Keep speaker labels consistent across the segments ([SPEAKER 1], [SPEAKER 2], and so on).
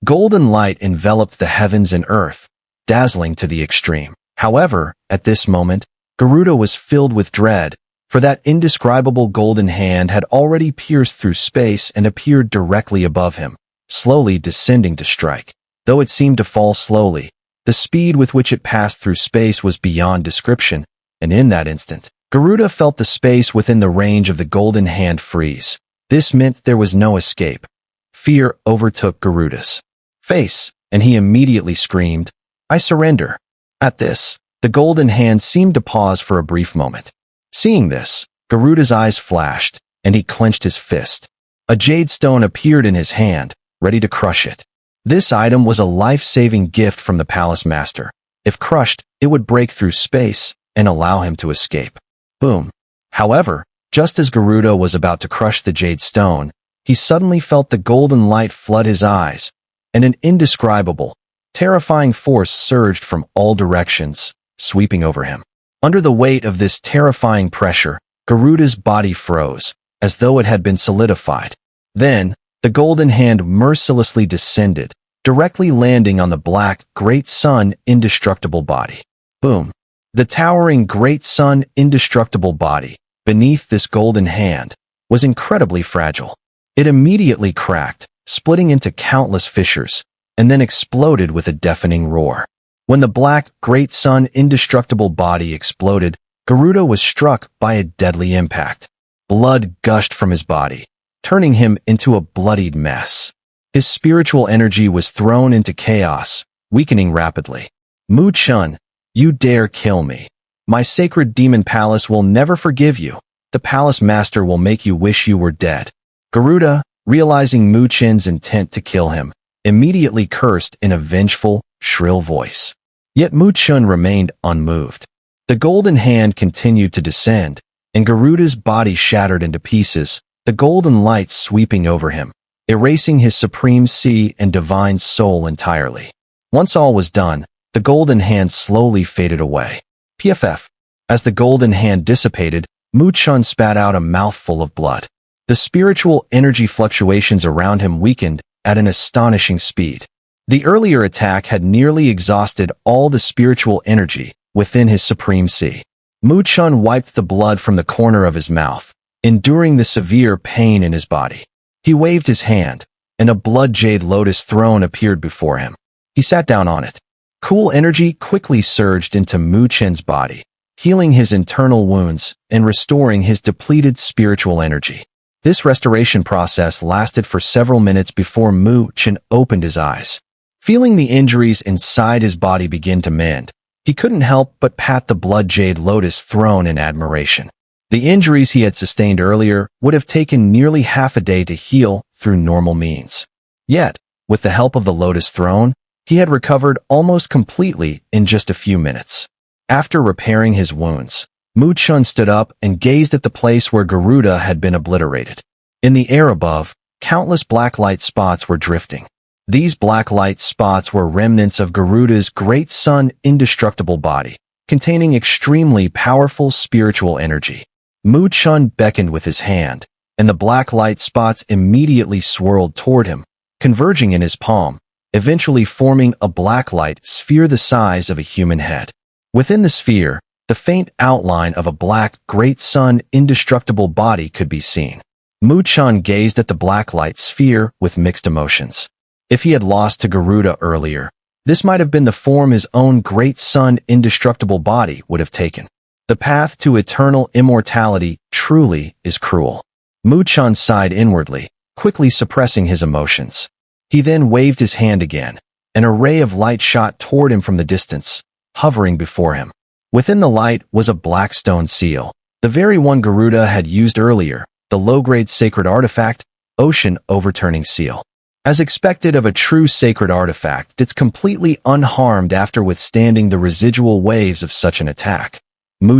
[SPEAKER 1] Golden light enveloped the heavens and earth, dazzling to the extreme. However, at this moment, Garuda was filled with dread, for that indescribable golden hand had already pierced through space and appeared directly above him, slowly descending to strike. Though it seemed to fall slowly, the speed with which it passed through space was beyond description, and in that instant, Garuda felt the space within the range of the golden hand freeze. This meant there was no escape. Fear overtook Garuda's face, and he immediately screamed, "I surrender." At this, the golden hand seemed to pause for a brief moment. Seeing this, Garuda's eyes flashed, and he clenched his fist. A jade stone appeared in his hand, ready to crush it. This item was a life-saving gift from the palace master. If crushed, it would break through space and allow him to escape. Boom. However, just as Garuda was about to crush the jade stone, he suddenly felt the golden light flood his eyes, and an indescribable, terrifying force surged from all directions, sweeping over him. Under the weight of this terrifying pressure, Garuda's body froze, as though it had been solidified. Then, the golden hand mercilessly descended, directly landing on the black, great sun, indestructible body. Boom. The towering great sun, indestructible body, beneath this golden hand, was incredibly fragile. It immediately cracked, splitting into countless fissures, and then exploded with a deafening roar. When the black, great sun, indestructible body exploded, Garuda was struck by a deadly impact. Blood gushed from his body, turning him into a bloodied mess. His spiritual energy was thrown into chaos, weakening rapidly. Chen, you dare kill me. My sacred demon palace will never forgive you. The palace master will make you wish you were dead. Garuda, realizing Chen's intent to kill him, immediately cursed in a vengeful, shrill voice. Yet Chen remained unmoved. The golden hand continued to descend, and Garuda's body shattered into pieces, the golden light sweeping over him, erasing his supreme sea and divine soul entirely. Once all was done, the golden hand slowly faded away. PFF. As the golden hand dissipated, Chen spat out a mouthful of blood. The spiritual energy fluctuations around him weakened at an astonishing speed. The earlier attack had nearly exhausted all the spiritual energy within his supreme sea. Chen wiped the blood from the corner of his mouth, enduring the severe pain in his body. He waved his hand, and a blood jade lotus throne appeared before him. He sat down on it. Cool energy quickly surged into Chen's body, healing his internal wounds and restoring his depleted spiritual energy. This restoration process lasted for several minutes before Chen opened his eyes. Feeling the injuries inside his body begin to mend, he couldn't help but pat the blood jade lotus throne in admiration. The injuries he had sustained earlier would have taken nearly half a day to heal through normal means. Yet, with the help of the lotus throne, he had recovered almost completely in just a few minutes. After repairing his wounds, Chen stood up and gazed at the place where Garuda had been obliterated. In the air above, countless black light spots were drifting. These black light spots were remnants of Garuda's great sun indestructible body, containing extremely powerful spiritual energy. Chen beckoned with his hand, and the black light spots immediately swirled toward him, converging in his palm, eventually forming a black light sphere the size of a human head. Within the sphere, the faint outline of a black, great sun indestructible body could be seen. Chen gazed at the black light sphere with mixed emotions. If he had lost to Garuda earlier, this might have been the form his own great sun indestructible body would have taken. The path to eternal immortality truly is cruel. Chen sighed inwardly, quickly suppressing his emotions. He then waved his hand again. An array of light shot toward him from the distance, hovering before him. Within the light was a black stone seal, the very one Garuda had used earlier, the low-grade sacred artifact, Ocean Overturning Seal. As expected of a true sacred artifact, it's completely unharmed after withstanding the residual waves of such an attack.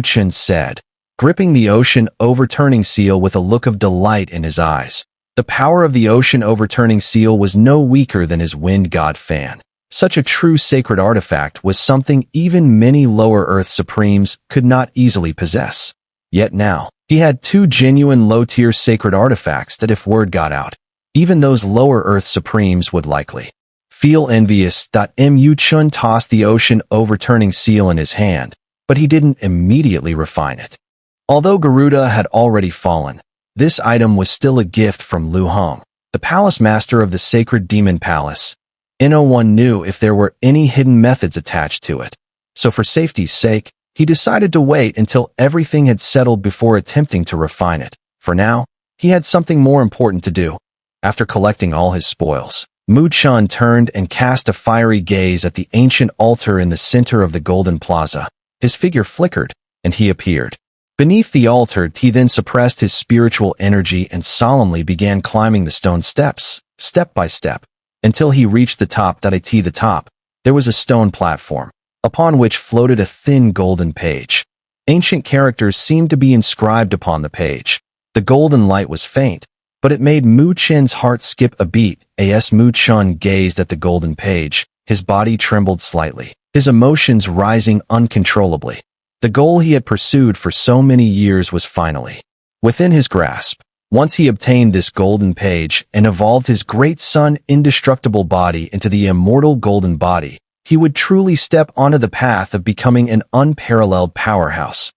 [SPEAKER 1] Chen said, gripping the Ocean Overturning Seal with a look of delight in his eyes. The power of the Ocean Overturning Seal was no weaker than his wind god fan. Such a true sacred artifact was something even many lower Earth Supremes could not easily possess. Yet now, he had two genuine low-tier sacred artifacts that if word got out, Even those lower Earth Supremes would likely feel envious. Chen tossed the ocean overturning seal in his hand, but he didn't immediately refine it. Although Garuda had already fallen, this item was still a gift from Lu Hong, the palace master of the sacred demon palace. No one knew if there were any hidden methods attached to it, so for safety's sake, he decided to wait until everything had settled before attempting to refine it. For now, he had something more important to do. After collecting all his spoils, Chen turned and cast a fiery gaze at the ancient altar in the center of the golden plaza. His figure flickered, and he appeared. Beneath the altar, he then suppressed his spiritual energy and solemnly began climbing the stone steps, step by step, until he reached the top. The top, there was a stone platform, upon which floated a thin golden page. Ancient characters seemed to be inscribed upon the page. The golden light was faint, but it made Chen's heart skip a beat. As Chen gazed at the golden page, his body trembled slightly, his emotions rising uncontrollably. The goal he had pursued for so many years was finally within his grasp. Once he obtained this golden page and evolved his great sun indestructible body into the immortal golden body, he would truly step onto the path of becoming an unparalleled powerhouse.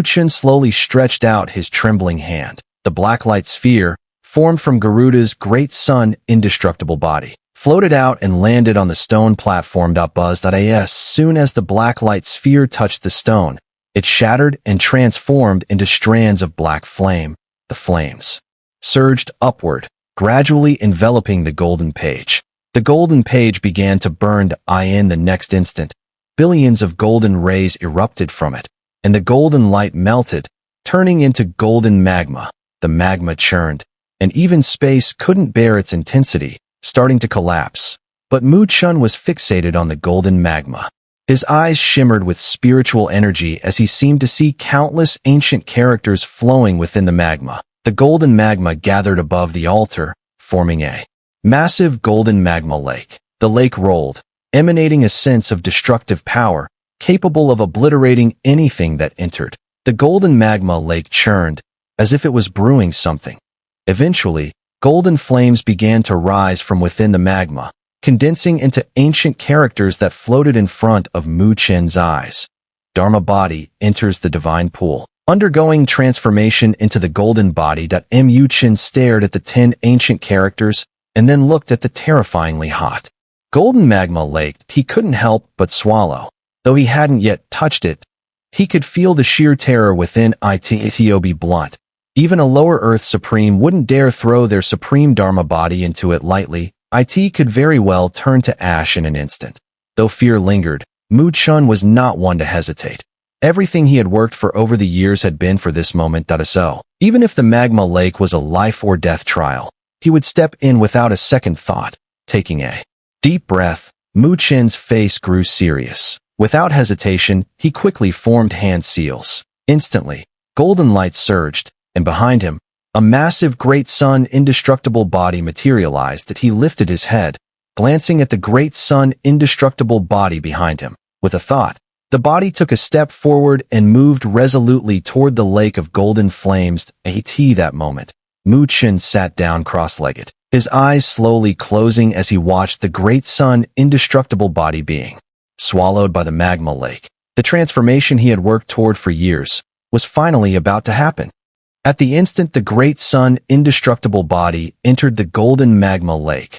[SPEAKER 1] Chen slowly stretched out his trembling hand. The black light sphere, formed from Garuda's great sun indestructible body, floated out and landed on the stone platform. As soon as the black light sphere touched the stone, it shattered and transformed into strands of black flame. The flames surged upward, gradually enveloping the golden page. The golden page began to burn. In the next instant, billions of golden rays erupted from it, and the golden light melted, turning into golden magma. The magma churned, and even space couldn't bear its intensity, starting to collapse. But Chen was fixated on the golden magma. His eyes shimmered with spiritual energy as he seemed to see countless ancient characters flowing within the magma. The golden magma gathered above the altar, forming a massive golden magma lake. The lake rolled, emanating a sense of destructive power, capable of obliterating anything that entered. The golden magma lake churned, as if it was brewing something. Eventually, golden flames began to rise from within the magma, condensing into ancient characters that floated in front of Chen's eyes. Dharma body enters the divine pool. Undergoing transformation into the golden body. Chen stared at the 10 ancient characters and then looked at the terrifyingly hot golden magma lake. He couldn't help but swallow. Though he hadn't yet touched it, he could feel the sheer terror within it. To be blunt, even a lower Earth Supreme wouldn't dare throw their supreme Dharma body into it lightly. It could very well turn to ash in an instant. Though fear lingered, Chen was not one to hesitate. Everything he had worked for over the years had been for this moment. So, even if the magma lake was a life or death trial, he would step in without a second thought. Taking a deep breath, Chen's face grew serious. Without hesitation, he quickly formed hand seals. Instantly, golden light surged, and behind him, a massive great sun indestructible body materialized. He lifted his head, glancing at the great sun indestructible body behind him. With a thought, the body took a step forward and moved resolutely toward the lake of golden flames. That moment, Chen sat down cross-legged, his eyes slowly closing as he watched the great sun indestructible body being swallowed by the magma lake. The transformation he had worked toward for years was finally about to happen. At the instant the great sun indestructible body entered the golden magma lake,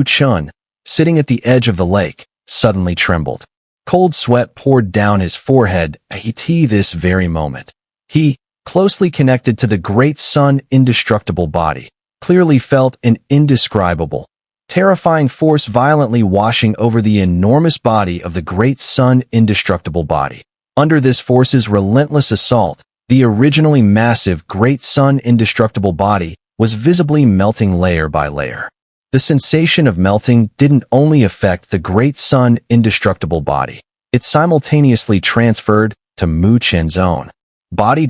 [SPEAKER 1] Chen, sitting at the edge of the lake, suddenly trembled. Cold sweat poured down his forehead at this very moment. He, closely connected to the great sun indestructible body, clearly felt an indescribable, terrifying force violently washing over the enormous body of the great sun indestructible body. Under this force's relentless assault, the originally massive great sun indestructible body was visibly melting layer by layer. The sensation of melting didn't only affect the great sun indestructible body, it simultaneously transferred to Chen's own body.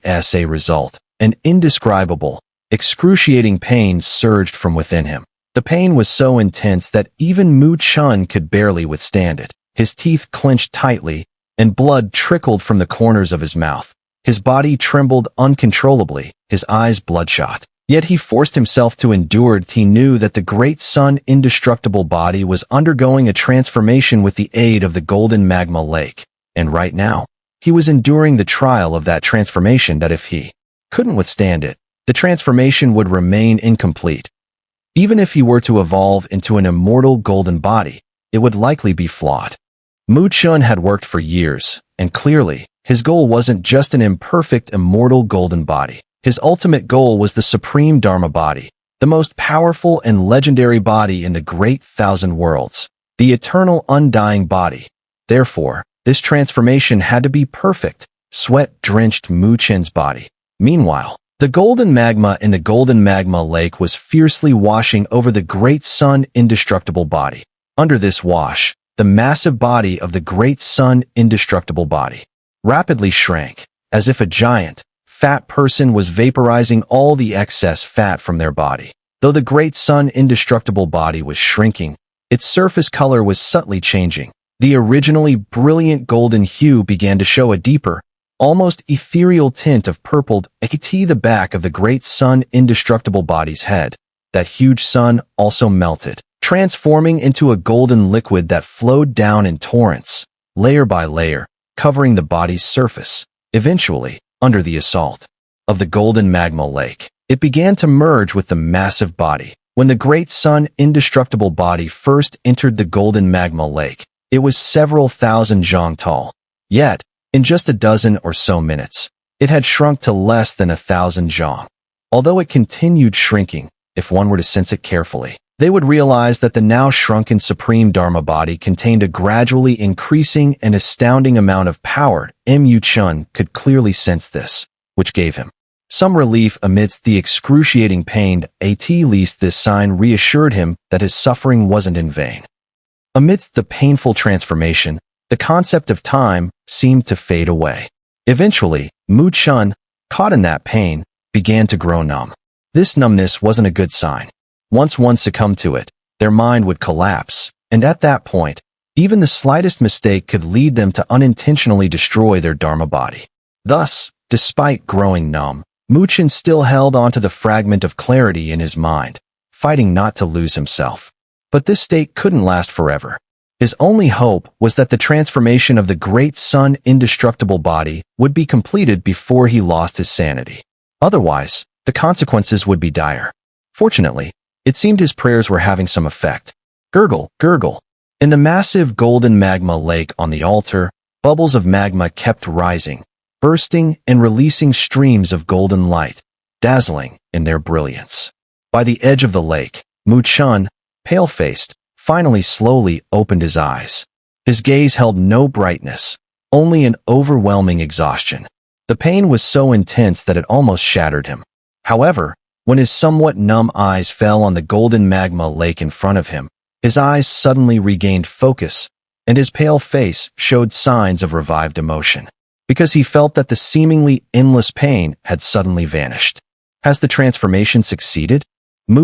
[SPEAKER 1] As a result, an indescribable, excruciating pain surged from within him. The pain was so intense that even Chen could barely withstand it. His teeth clenched tightly, and blood trickled from the corners of his mouth. His body trembled uncontrollably, his eyes bloodshot. Yet he forced himself to endure it. He knew that the great sun indestructible body was undergoing a transformation with the aid of the golden magma lake. And right now, he was enduring the trial of that transformation. That if he couldn't withstand it, the transformation would remain incomplete. Even if he were to evolve into an immortal golden body, it would likely be flawed. Chen had worked for years, and clearly, his goal wasn't just an imperfect immortal golden body. His ultimate goal was the supreme Dharma body, the most powerful and legendary body in the great thousand worlds, the eternal undying body. Therefore, this transformation had to be perfect, sweat-drenched Chen's body. Meanwhile, the golden magma in the golden magma lake was fiercely washing over the great sun indestructible body. Under this wash, the massive body of the great sun indestructible body rapidly shrank, as if a giant, fat person was vaporizing all the excess fat from their body. Though the great sun indestructible body was shrinking, its surface color was subtly changing. The originally brilliant golden hue began to show a deeper, almost ethereal tint of purpled at the back of the great sun indestructible body's head. That huge sun also melted, transforming into a golden liquid that flowed down in torrents, layer by layer, covering the body's surface. Eventually, under the assault of the golden magma lake, it began to merge with the massive body. When the great sun indestructible body first entered the golden magma lake, it was several thousand zhang tall. Yet, in just a dozen or so minutes, it had shrunk to less than 1,000 zhang. Although it continued shrinking, if one were to sense it carefully, they would realize that the now shrunken supreme Dharma body contained a gradually increasing and astounding amount of power. Chen could clearly sense this, which gave him some relief amidst the excruciating pain. At least this sign reassured him that his suffering wasn't in vain. Amidst the painful transformation, the concept of time seemed to fade away. Eventually, Chen, caught in that pain, began to grow numb. This numbness wasn't a good sign. Once one succumbed to it, their mind would collapse, and at that point, even the slightest mistake could lead them to unintentionally destroy their Dharma body. Thus, despite growing numb, Chen still held onto the fragment of clarity in his mind, fighting not to lose himself. But this state couldn't last forever. His only hope was that the transformation of the great sun indestructible body would be completed before he lost his sanity. Otherwise, the consequences would be dire. Fortunately, it seemed his prayers were having some effect. Gurgle, gurgle. In the massive golden magma lake on the altar, bubbles of magma kept rising, bursting and releasing streams of golden light, dazzling in their brilliance. By the edge of the lake, Chen, pale-faced, finally slowly opened his eyes. His gaze held no brightness, only an overwhelming exhaustion. The pain was so intense that it almost shattered him. However, when his somewhat numb eyes fell on the golden magma lake in front of him, his eyes suddenly regained focus, and his pale face showed signs of revived emotion, because he felt that the seemingly endless pain had suddenly vanished. Has the transformation succeeded?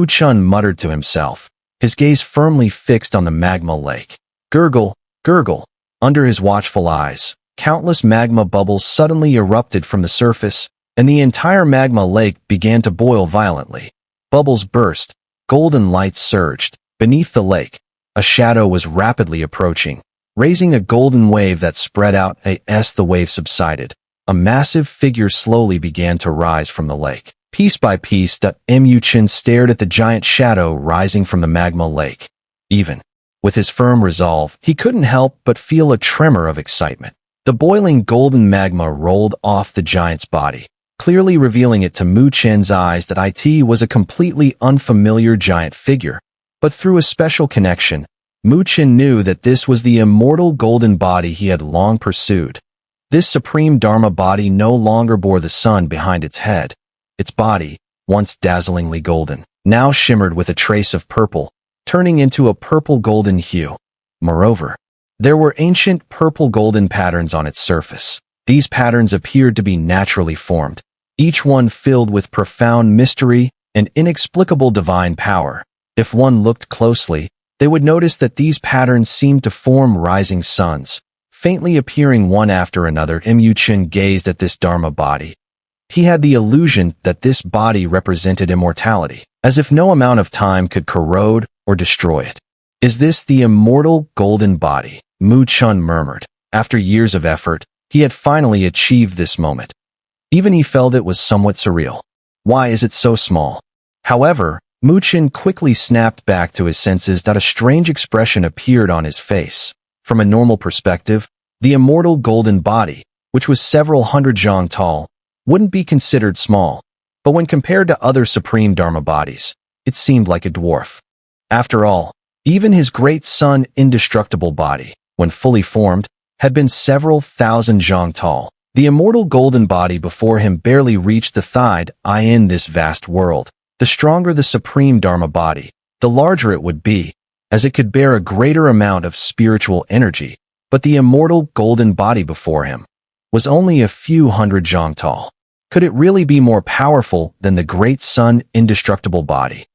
[SPEAKER 1] Chen muttered to himself, his gaze firmly fixed on the magma lake. Gurgle, gurgle. Under his watchful eyes, countless magma bubbles suddenly erupted from the surface, and the entire magma lake began to boil violently. Bubbles burst, golden lights surged. Beneath the lake, a shadow was rapidly approaching, raising a golden wave that spread out as the wave subsided. A massive figure slowly began to rise from the lake. Piece by piece, Chen stared at the giant shadow rising from the magma lake. Even with his firm resolve, he couldn't help but feel a tremor of excitement. The boiling golden magma rolled off the giant's body, clearly revealing it to Chen's eyes that it was a completely unfamiliar giant figure. But through a special connection, Chen knew that this was the immortal golden body he had long pursued. This supreme Dharma body no longer bore the sun behind its head. Its body, once dazzlingly golden, now shimmered with a trace of purple, turning into a purple-golden hue. Moreover, there were ancient purple-golden patterns on its surface. These patterns appeared to be naturally formed, each one filled with profound mystery and inexplicable divine power. If one looked closely, they would notice that these patterns seemed to form rising suns, faintly appearing one after another. Chen gazed at this Dharma body, He had the illusion that this body represented immortality, as if no amount of time could corrode or destroy it. "Is this the immortal golden body?" Chen murmured. After years of effort, he had finally achieved this moment. Even he felt it was somewhat surreal. Why is it so small? However, Chen quickly snapped back to his senses that a strange expression appeared on his face. From a normal perspective, the immortal golden body, which was several hundred zhang tall, wouldn't be considered small, but when compared to other supreme Dharma bodies, it seemed like a dwarf. After all, even his great sun indestructible body, when fully formed, had been several thousand zhang tall. The immortal golden body before him barely reached the thigh in this vast world. The stronger the supreme Dharma body, the larger it would be, as it could bear a greater amount of spiritual energy, but the immortal golden body before him was only a few hundred zhang tall. Could it really be more powerful than the great sun indestructible body?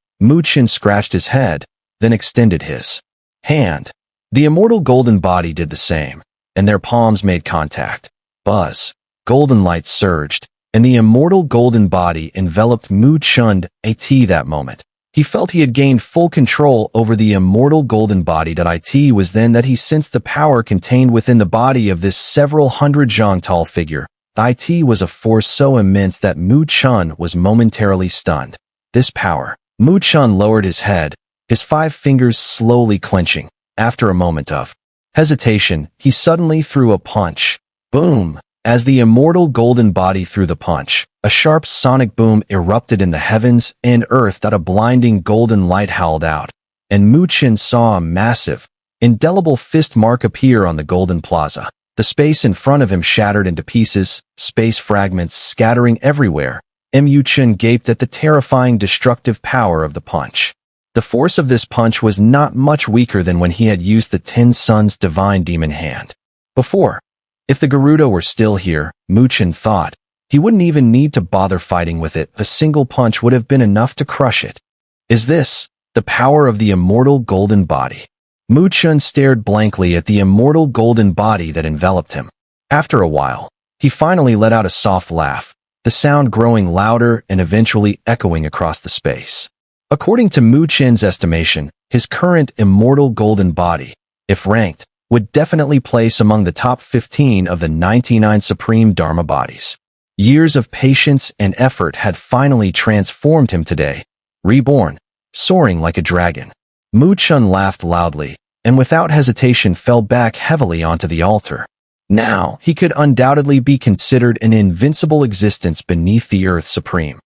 [SPEAKER 1] Chen scratched his head, then extended his hand. The immortal golden body did the same, and their palms made contact. Buzz. Golden light surged, and the immortal golden body enveloped Chen at that moment. He felt he had gained full control over the immortal golden body. It was then that he sensed the power contained within the body of this several hundred zhang tall figure. It was a force so immense that Chen was momentarily stunned. This power. Chen lowered his head, his 5 fingers slowly clenching. After a moment of hesitation, he suddenly threw a punch. Boom! As the immortal golden body threw the punch, a sharp sonic boom erupted in the heavens and earth that a blinding golden light howled out, and Chen saw a massive, indelible fist mark appear on the golden plaza. The space in front of him shattered into pieces, space fragments scattering everywhere. Chen gaped at the terrifying destructive power of the punch. The force of this punch was not much weaker than when he had used the 10 Suns divine demon hand before. If the Garuda were still here, Chen thought, he wouldn't even need to bother fighting with it. A single punch would have been enough to crush it. Is this the power of the immortal golden body? Chen stared blankly at the immortal golden body that enveloped him. After a while, he finally let out a soft laugh, the sound growing louder and eventually echoing across the space. According to Chen's estimation, his current immortal golden body, if ranked, would definitely place among the top 15 of the 99 supreme Dharma bodies. Years of patience and effort had finally transformed him today, reborn, soaring like a dragon. Chen laughed loudly, and without hesitation fell back heavily onto the altar. Now, he could undoubtedly be considered an invincible existence beneath the earth supreme.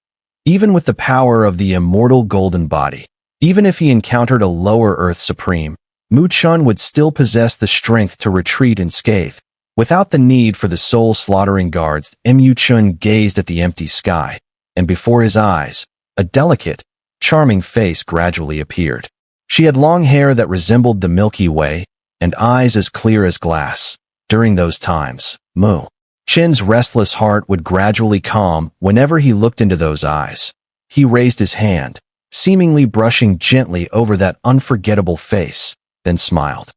[SPEAKER 1] Even with the power of the immortal golden body, even if he encountered a lower earth supreme, Chen would still possess the strength to retreat unscathed. Without the need for the soul-slaughtering guards, Chen gazed at the empty sky, and before his eyes, a delicate, charming face gradually appeared. She had long hair that resembled the Milky Way, and eyes as clear as glass. During those times, Chen's restless heart would gradually calm whenever he looked into those eyes. He raised his hand, seemingly brushing gently over that unforgettable face, then smiled.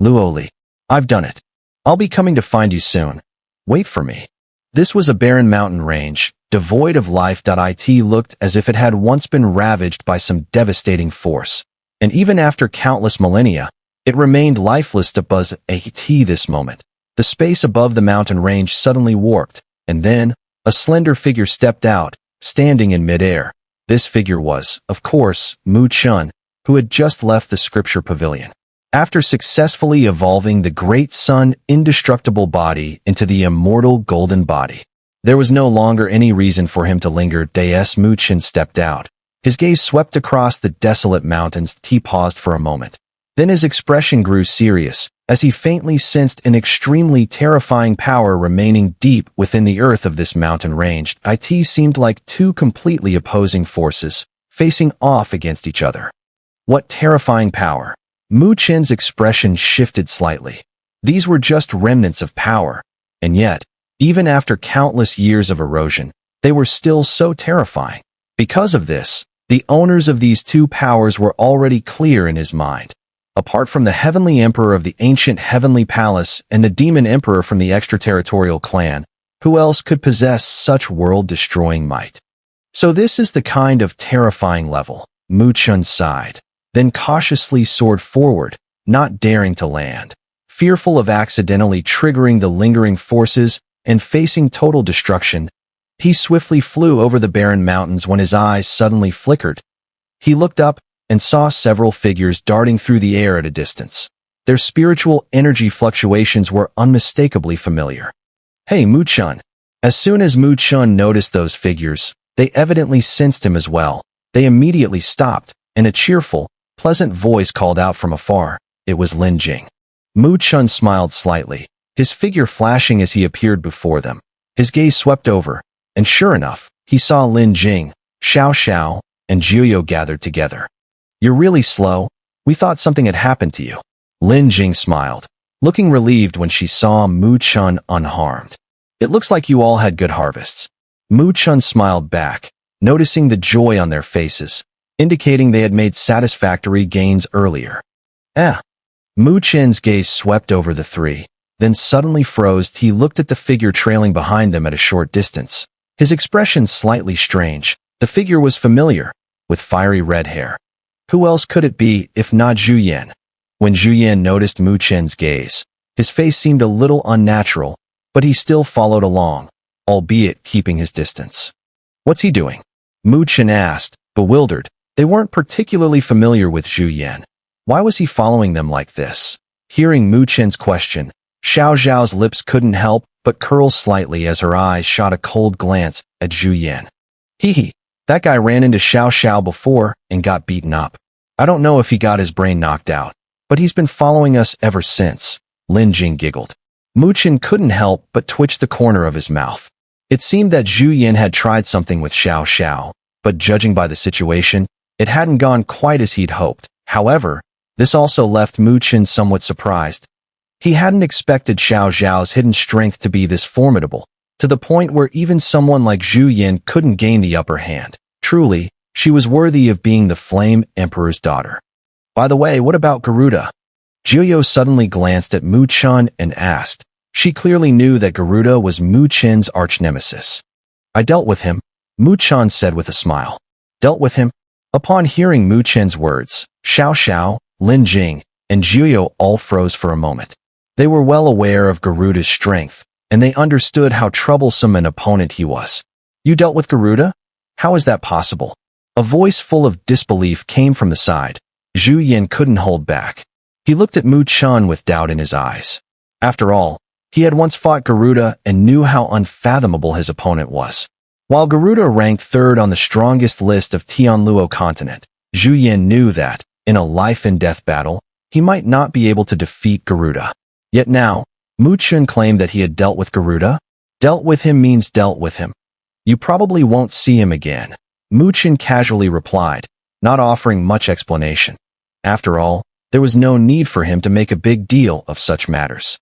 [SPEAKER 1] "Luoli, I've done it. I'll be coming to find you soon. Wait for me." This was a barren mountain range, devoid of life. It looked as if it had once been ravaged by some devastating force, and even after countless millennia, it remained lifeless. This moment, the space above the mountain range suddenly warped, and then, a slender figure stepped out, standing in midair. This figure was, of course, Chen, who had just left the scripture pavilion. After successfully evolving the great sun indestructible body into the immortal golden body, there was no longer any reason for him to linger. Chen stepped out. His gaze swept across the desolate mountains. He paused for a moment. Then his expression grew serious, as he faintly sensed an extremely terrifying power remaining deep within the earth of this mountain range. It seemed like two completely opposing forces, facing off against each other. What terrifying power! Chen's expression shifted slightly. These were just remnants of power, and yet, even after countless years of erosion, they were still so terrifying. Because of this, the owners of these two powers were already clear in his mind. Apart from the Heavenly Emperor of the ancient Heavenly Palace and the Demon Emperor from the extraterritorial clan, Who else could possess such world-destroying might? So this is the kind of terrifying level, Mu Chen sighed, then cautiously soared forward, not daring to land. Fearful of accidentally triggering the lingering forces and facing total destruction, he swiftly flew over the barren mountains when his eyes suddenly flickered. He looked up and saw several figures darting through the air at a distance. Their spiritual energy fluctuations were unmistakably familiar. Hey, Mu Chen. As soon as Mu Chen noticed those figures, they evidently sensed him as well. They immediately stopped, and a cheerful, pleasant voice called out from afar. It was Lin Jing. Mu Chen smiled slightly, his figure flashing as he appeared before them. His gaze swept over, and sure enough, he saw Lin Jing, Xiao Xiao, and Jiuyo gathered together. You're really slow. We thought something had happened to you. Lin Jing smiled, looking relieved when she saw Mu Chen unharmed. It looks like you all had good harvests. Mu Chen smiled back, noticing the joy on their faces, indicating they had made satisfactory gains earlier. Mu Chen's gaze swept over the three, then suddenly froze. He looked at the figure trailing behind them at a short distance. His expression slightly strange. The figure was familiar, with fiery red hair. Who else could it be if not Zhu Yan? When Zhu Yan noticed Mu Chen's gaze, his face seemed a little unnatural, but he still followed along, albeit keeping his distance. What's he doing? Mu Chen asked, bewildered. They weren't particularly familiar with Zhu Yan. Why was he following them like this? Hearing Mu Chen's question, Xiao Zhao's lips couldn't help but curl slightly as her eyes shot a cold glance at Zhu Yan. That guy ran into Xiao Xiao before and got beaten up. I don't know if he got his brain knocked out, but he's been following us ever since. Lin Jing giggled. Mu Chen couldn't help but twitch the corner of his mouth. It seemed that Zhu Yan had tried something with Xiao Xiao, but judging by the situation, it hadn't gone quite as he'd hoped. However, this also left Mu Chen somewhat surprised. He hadn't expected Xiao Zhao's hidden strength to be this formidable, to the point where even someone like Zhu Yan couldn't gain the upper hand. Truly, she was worthy of being the Flame Emperor's daughter. By the way, what about Garuda? Jiuyo suddenly glanced at Mu Chen and asked. She clearly knew that Garuda was Mu Chen's arch-nemesis. I dealt with him, Mu Chen said with a smile. Dealt with him? Upon hearing Mu Chen's words, Xiao Xiao, Lin Jing, and Jiuyo all froze for a moment. They were well aware of Garuda's strength, and they understood how troublesome an opponent he was. You dealt with Garuda? How is that possible? A voice full of disbelief came from the side. Zhu Yan couldn't hold back. He looked at Mu Chen with doubt in his eyes. After all, he had once fought Garuda and knew how unfathomable his opponent was. While Garuda ranked third on the strongest list of Tianluo continent, Zhu Yan knew that, in a life-and-death battle, he might not be able to defeat Garuda. Yet now, Mu Chen claimed that he had dealt with Garuda. Dealt with him means dealt with him. You probably won't see him again, Mu Chen casually replied, not offering much explanation. After all, there was no need for him to make a big deal of such matters.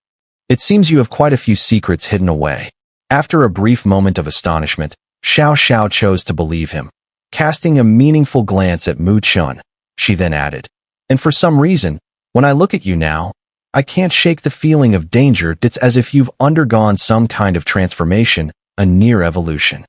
[SPEAKER 1] It seems you have quite a few secrets hidden away. After a brief moment of astonishment, Xiao Xiao chose to believe him. Casting a meaningful glance at Mu Chen, she then added, and for some reason, when I look at you now, I can't shake the feeling of danger. It's as if you've undergone some kind of transformation, a near evolution.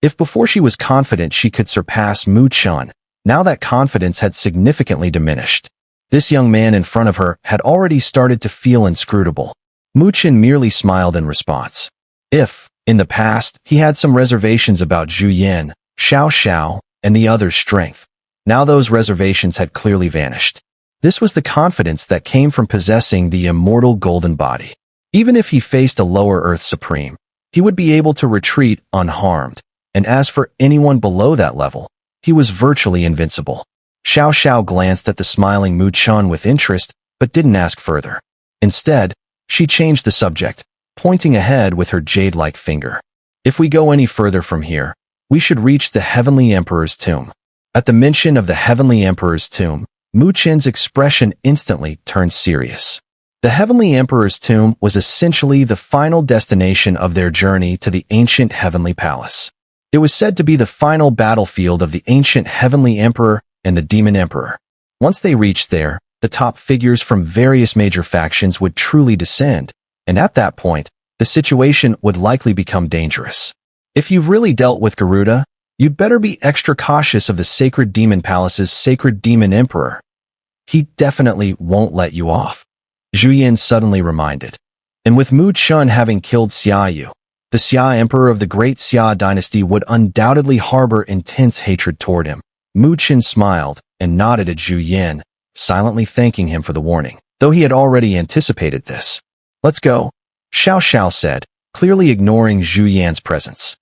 [SPEAKER 1] If before she was confident she could surpass Mu Chen, now that confidence had significantly diminished. This young man in front of her had already started to feel inscrutable. Mu Chen merely smiled in response. If, in the past, he had some reservations about Zhu Yan, Xiao Xiao, and the other's strength, now those reservations had clearly vanished. This was the confidence that came from possessing the immortal golden body. Even if he faced a lower Earth Supreme, he would be able to retreat unharmed, and as for anyone below that level, he was virtually invincible. Xiao Xiao glanced at the smiling Mu Chen with interest, but didn't ask further. Instead, she changed the subject, pointing ahead with her jade-like finger. If we go any further from here, we should reach the Heavenly Emperor's tomb. At the mention of the Heavenly Emperor's tomb, Mu Chen's expression instantly turned serious. The Heavenly Emperor's tomb was essentially the final destination of their journey to the ancient Heavenly Palace. It was said to be the final battlefield of the ancient Heavenly Emperor and the Demon Emperor. Once they reached there, the top figures from various major factions would truly descend, and at that point, the situation would likely become dangerous. If you've really dealt with Garuda, you'd better be extra cautious of the Sacred Demon Palace's Sacred Demon Emperor. He definitely won't let you off. Zhu Yin suddenly reminded. And with Mu Chen having killed Xia Yu, the Xia Emperor of the Great Xia dynasty would undoubtedly harbor intense hatred toward him. Mu Chen smiled and nodded at Zhu Yin, silently thanking him for the warning, though he had already anticipated this. Let's go, Xiao Xiao said, clearly ignoring Zhu Yan's presence.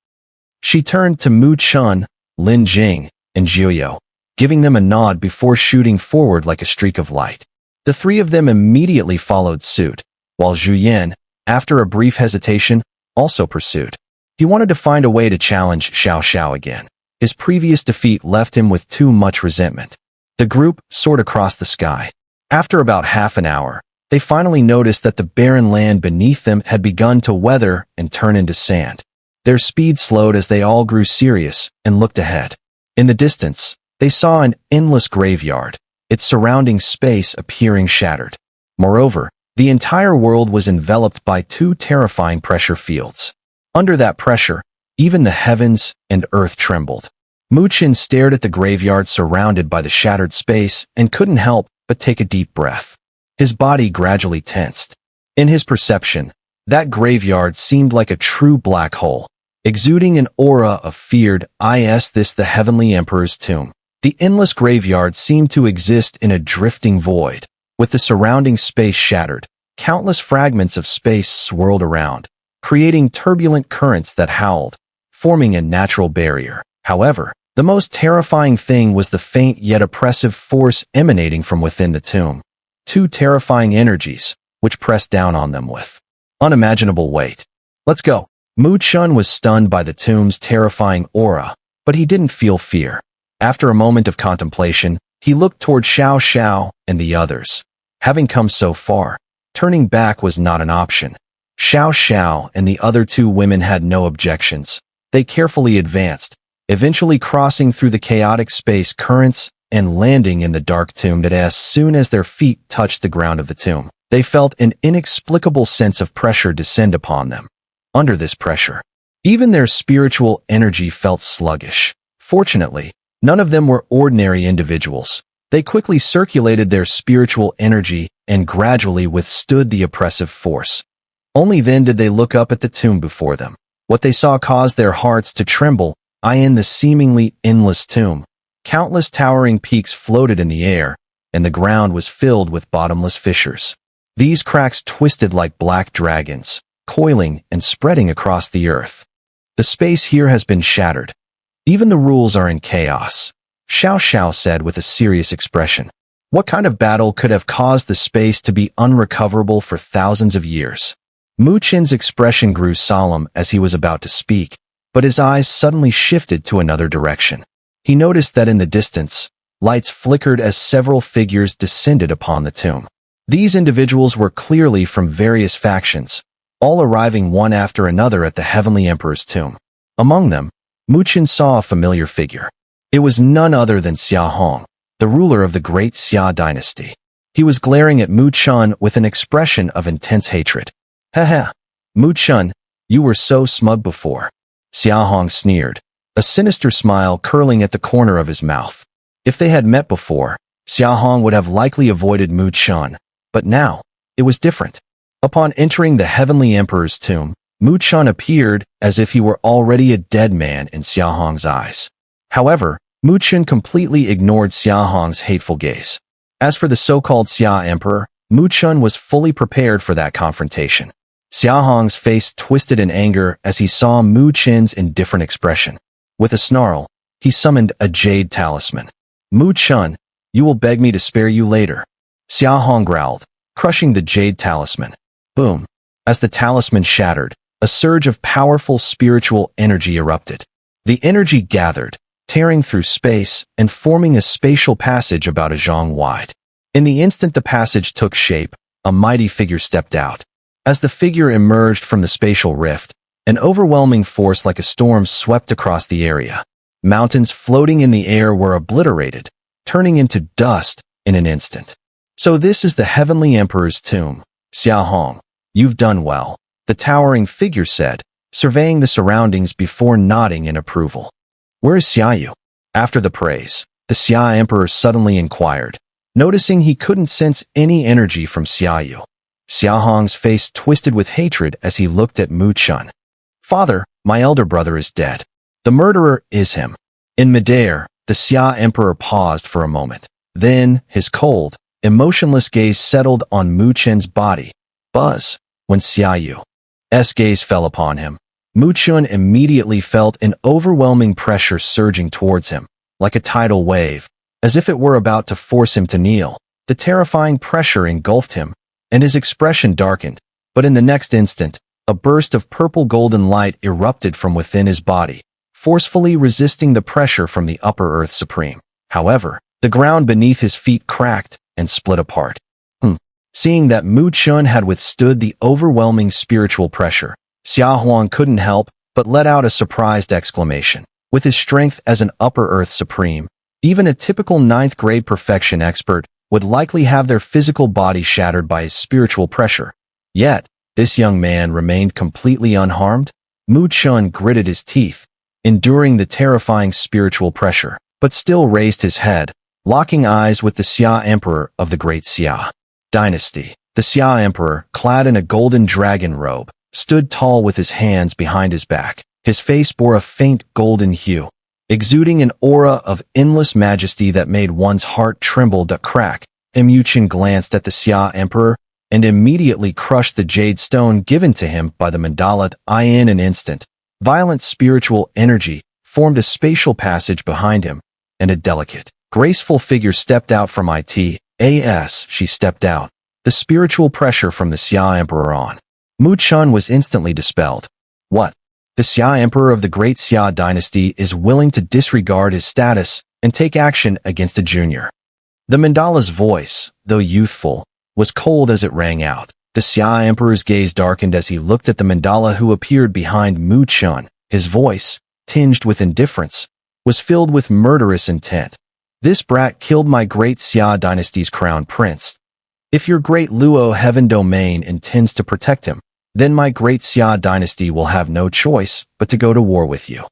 [SPEAKER 1] She turned to Mu Chen, Lin Jing, and Jiuyo, giving them a nod before shooting forward like a streak of light. The three of them immediately followed suit, while Zhu Yin, after a brief hesitation, also pursued. He wanted to find a way to challenge Xiao Xiao again. His previous defeat left him with too much resentment. The group soared across the sky. After about half an hour, they finally noticed that the barren land beneath them had begun to weather and turn into sand. Their speed slowed as they all grew serious and looked ahead. In the distance, they saw an endless graveyard, its surrounding space appearing shattered. Moreover, the entire world was enveloped by two terrifying pressure fields. Under that pressure, even the heavens and earth trembled. Mu Chen stared at the graveyard surrounded by the shattered space and couldn't help but take a deep breath. His body gradually tensed. In his perception, that graveyard seemed like a true black hole, exuding an aura of feared. Is this the Heavenly Emperor's tomb? The endless graveyard seemed to exist in a drifting void. With the surrounding space shattered, countless fragments of space swirled around, creating turbulent currents that howled, forming a natural barrier. However, the most terrifying thing was the faint yet oppressive force emanating from within the tomb. Two terrifying energies, which pressed down on them with unimaginable weight. Let's go. Mu Chen was stunned by the tomb's terrifying aura, but he didn't feel fear. After a moment of contemplation, he looked toward Xiao Xiao and the others. Having come so far, turning back was not an option. Xiao Xiao and the other two women had no objections. They carefully advanced, eventually crossing through the chaotic space currents and landing in the dark tomb. That as soon as their feet touched the ground of the tomb, they felt an inexplicable sense of pressure descend upon them. Under this pressure, even their spiritual energy felt sluggish. Fortunately, none of them were ordinary individuals. They quickly circulated their spiritual energy and gradually withstood the oppressive force. Only then did they look up at the tomb before them. What they saw caused their hearts to tremble. In the seemingly endless tomb, countless towering peaks floated in the air, and the ground was filled with bottomless fissures. These cracks twisted like black dragons, coiling and spreading across the earth. The space here has been shattered. Even the rules are in chaos, Xiao Xiao said with a serious expression. What kind of battle could have caused the space to be unrecoverable for thousands of years? Mu Chen's expression grew solemn as he was about to speak, but his eyes suddenly shifted to another direction. He noticed that in the distance, lights flickered as several figures descended upon the tomb. These individuals were clearly from various factions, all arriving one after another at the Heavenly Emperor's tomb. Among them, Mu Chen saw a familiar figure. It was none other than Xia Hong, the ruler of the Great Xia dynasty. He was glaring at Mu Chen with an expression of intense hatred. Haha, Mu Chen, you were so smug before. Xia Hong sneered, a sinister smile curling at the corner of his mouth. If they had met before, Xia Hong would have likely avoided Mu Chen, but now, it was different. Upon entering the Heavenly Emperor's tomb, Mu Chen appeared as if he were already a dead man in Xia Hong's eyes. However, Mu Chen completely ignored Xia Hong's hateful gaze. As for the so-called Xia Emperor, Mu Chen was fully prepared for that confrontation. Xia Hong's face twisted in anger as he saw Mu Chen's indifferent expression. With a snarl, he summoned a jade talisman. Mu Chen, you will beg me to spare you later. Xia Hong growled, crushing the jade talisman. Boom. As the talisman shattered, a surge of powerful spiritual energy erupted. The energy gathered, tearing through space and forming a spatial passage about a zhang wide. In the instant the passage took shape, a mighty figure stepped out. As the figure emerged from the spatial rift, an overwhelming force like a storm swept across the area. Mountains floating in the air were obliterated, turning into dust in an instant. So this is the Heavenly Emperor's tomb. Xia Hong, you've done well. the towering figure said, surveying the surroundings before nodding in approval. Where is Xiaoyu? After the praise, the Xia Emperor suddenly inquired, noticing he couldn't sense any energy from Xiaoyu. Xiahong's face twisted with hatred as he looked at Mu Chun. Father, my elder brother is dead. The murderer is him. In midair, the Xia Emperor paused for a moment. Then, his cold, emotionless gaze settled on Mu Chen's body. Buzz. When Xiaoyu's gaze fell upon him, Mu Chun immediately felt an overwhelming pressure surging towards him, like a tidal wave, as if it were about to force him to kneel. The terrifying pressure engulfed him, and his expression darkened, but in the next instant, a burst of purple-golden light erupted from within his body, forcefully resisting the pressure from the Upper Earth Supreme. However, the ground beneath his feet cracked and split apart. Seeing that Mu Chun had withstood the overwhelming spiritual pressure, Xia Huang couldn't help but let out a surprised exclamation. With his strength as an Upper Earth Supreme, even a typical 9th grade perfection expert would likely have their physical body shattered by his spiritual pressure. Yet, this young man remained completely unharmed. Mu Chun gritted his teeth, enduring the terrifying spiritual pressure, but still raised his head, locking eyes with the Xia Emperor of the Great Xia Dynasty. The Xia Emperor, clad in a golden dragon robe, stood tall with his hands behind his back. His face bore a faint golden hue, exuding an aura of endless majesty that made one's heart tremble to crack. Mu Chen glanced at the Xia Emperor and immediately crushed the jade stone given to him by the mandala. In an instant, violent spiritual energy formed a spatial passage behind him, and a delicate, graceful figure stepped out from it. As she stepped out, the spiritual pressure from the Xia Emperor on Mu Chun was instantly dispelled. What? The Xia Emperor of the Great Xia Dynasty is willing to disregard his status and take action against a junior. The mandala's voice, though youthful, was cold as it rang out. The Xia Emperor's gaze darkened as he looked at the mandala who appeared behind Mu Chun. His voice, tinged with indifference, was filled with murderous intent. This brat killed my Great Xia Dynasty's crown prince. If your Great Luo Heaven Domain intends to protect him, then my Great Xia Dynasty will have no choice but to go to war with you.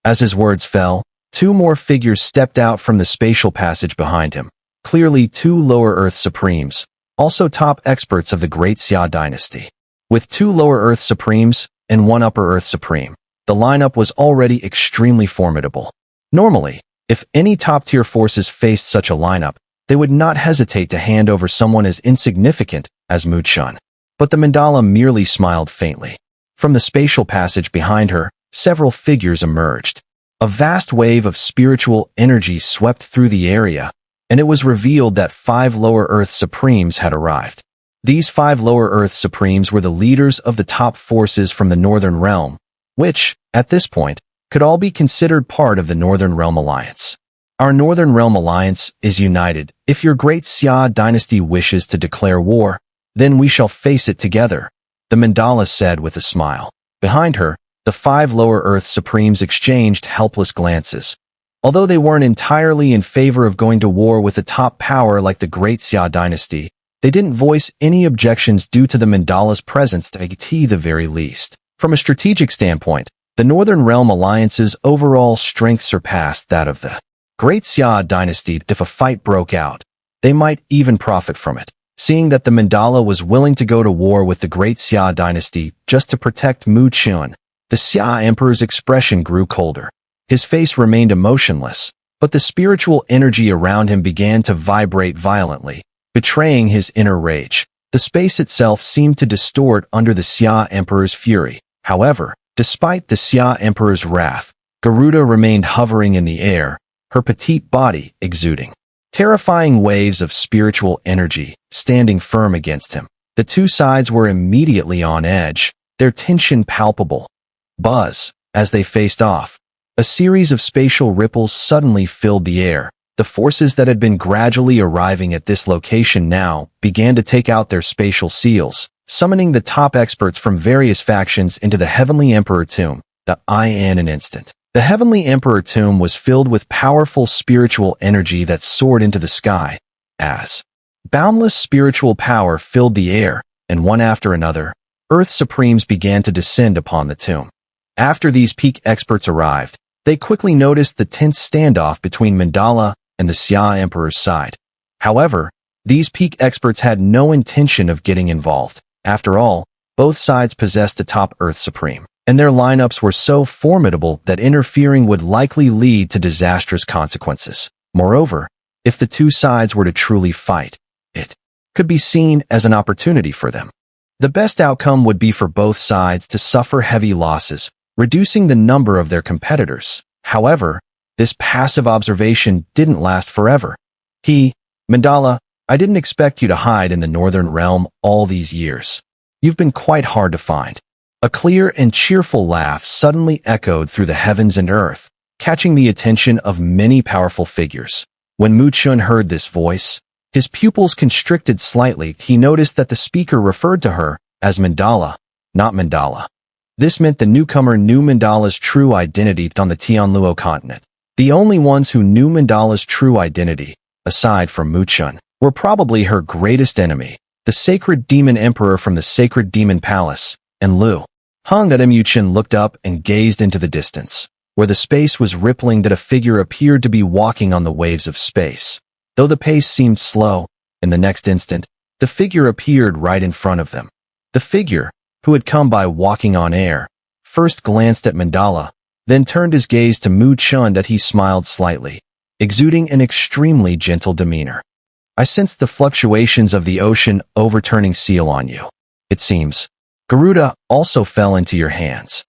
[SPEAKER 1] As his words fell, 2 more figures stepped out from the spatial passage behind him, clearly 2 Lower Earth Supremes, also top experts of the Great Xia Dynasty. With 2 Lower Earth Supremes and 1 Upper Earth Supreme, the lineup was already extremely formidable. Normally, if any top-tier forces faced such a lineup, they would not hesitate to hand over someone as insignificant as Mu Chun. But the mandala merely smiled faintly. From the spatial passage behind her, several figures emerged. A vast wave of spiritual energy swept through the area, and it was revealed that 5 Lower Earth Supremes had arrived. These 5 Lower Earth Supremes were the leaders of the top forces from the Northern Realm, which, at this point, could all be considered part of the Northern Realm Alliance. Our Northern Realm Alliance is united. If your Great Xia Dynasty wishes to declare war, then we shall face it together, the mandala said with a smile. Behind her, the 5 Lower Earth Supremes exchanged helpless glances. Although they weren't entirely in favor of going to war with a top power like the Great Xia Dynasty, they didn't voice any objections due to the mandala's presence at the very least. From a strategic standpoint, the Northern Realm Alliance's overall strength surpassed that of the Great Xia Dynasty. If a fight broke out, they might even profit from it. Seeing that the mandala was willing to go to war with the Great Xia Dynasty just to protect Mu Chun, the Xia Emperor's expression grew colder. His face remained emotionless, but the spiritual energy around him began to vibrate violently, betraying his inner rage. The space itself seemed to distort under the Xia Emperor's fury. However, despite the Xia Emperor's wrath, Garuda remained hovering in the air, her petite body exuding terrifying waves of spiritual energy, standing firm against him. The 2 sides were immediately on edge, their tension palpable. Buzz, as they faced off. A series of spatial ripples suddenly filled the air. The forces that had been gradually arriving at this location now began to take out their spatial seals, summoning the top experts from various factions into the Heavenly Emperor Tomb. In an instant, the Heavenly Emperor Tomb was filled with powerful spiritual energy that soared into the sky. As boundless spiritual power filled the air, and one after another, Earth Supremes began to descend upon the tomb. After these peak experts arrived, they quickly noticed the tense standoff between Mandala and the Xia Emperor's side. However, these peak experts had no intention of getting involved. After all, both sides possessed a top Earth Supreme, and their lineups were so formidable that interfering would likely lead to disastrous consequences. Moreover, if the two sides were to truly fight, it could be seen as an opportunity for them. The best outcome would be for both sides to suffer heavy losses, reducing the number of their competitors. However, this passive observation didn't last forever. Mandala, I didn't expect you to hide in the northern realm all these years. You've been quite hard to find. A clear and cheerful laugh suddenly echoed through the heavens and earth, catching the attention of many powerful figures. When Chen heard this voice, his pupils constricted slightly. He noticed that the speaker referred to her as Mandala, not Mandala. This meant the newcomer knew Mandala's true identity on the Tianluo continent. The only ones who knew Mandala's true identity, aside from Chen, were probably her greatest enemy, the sacred demon emperor from the sacred demon palace, and Lu. Chen looked up and gazed into the distance, where the space was rippling that a figure appeared to be walking on the waves of space. Though the pace seemed slow, in the next instant, the figure appeared right in front of them. The figure, who had come by walking on air, first glanced at Mandala, then turned his gaze to Chen that he smiled slightly, exuding an extremely gentle demeanor. I sensed the fluctuations of the ocean overturning seal on you. It seems Garuda also fell into your hands.